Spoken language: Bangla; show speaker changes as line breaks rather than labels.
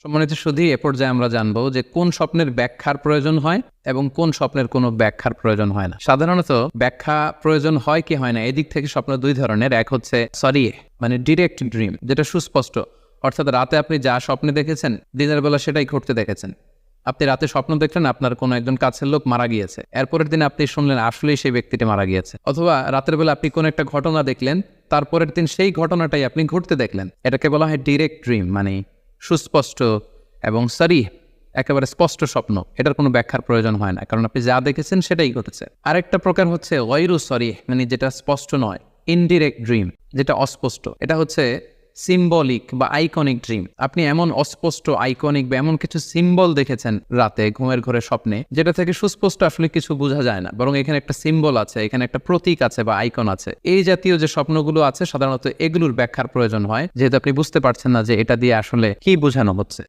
সম্মানিত সুধী, এ পর্যায়ে আমরা জানবো যে কোন স্বপ্নের ব্যাখ্যার প্রয়োজন হয় এবং কোন স্বপ্নের কোনো ব্যাখ্যার প্রয়োজন হয় না। সাধারণত ব্যাখ্যা প্রয়োজন হয় কি হয় না, এদিক থেকে স্বপ্ন দুই ধরনের। এক হচ্ছে মানে ডিরেক্ট ড্রিম, যেটা সুস্পষ্ট, অর্থাৎ রাতে আপনি যা স্বপ্নে দেখেছেন দিনের বেলা সেটাই ঘটতে দেখেছেন। আপনি রাতে স্বপ্ন দেখলেন আপনার কোনো একজন কাছের লোক মারা গিয়েছে, এরপরের দিন আপনি শুনলেন আসলেই সেই ব্যক্তিটি মারা গিয়েছে। অথবা রাতের বেলা আপনি কোনো একটা ঘটনা দেখলেন, তারপরের দিন সেই ঘটনাটাই আপনি ঘটতে দেখলেন। এটাকে বলা হয় ডিরেক্ট ড্রিম, মানে সুস্পষ্ট এবং একেবারে স্পষ্ট স্বপ্ন। এটার কোনো ব্যাখ্যার প্রয়োজন হয় না, কারণ আপনি যা দেখেছেন সেটাই ঘটেছে। আরেকটা প্রকার হচ্ছে গয়রু মানে যেটা স্পষ্ট নয়, ইনডিরেক্ট ড্রিম, যেটা অস্পষ্ট। এটা হচ্ছে সিম্বলিক বা আইকনিক ড্রিম। আপনি এমন অস্পষ্ট আইকনিক বা এমন কিছু সিম্বল দেখেছেন রাতে ঘুমের ঘরে স্বপ্নে, যেটা থেকে সুস্পষ্ট আসলে কিছু বোঝা যায় না, বরং এখানে একটা সিম্বল আছে, এখানে একটা প্রতীক আছে বা আইকন আছে। এই জাতীয় যে স্বপ্নগুলো আছে সাধারণত এগুলোর ব্যাখ্যার প্রয়োজন হয়, যেহেতু আপনি বুঝতে পারছেন না যে এটা দিয়ে আসলে কি বোঝানো হচ্ছে।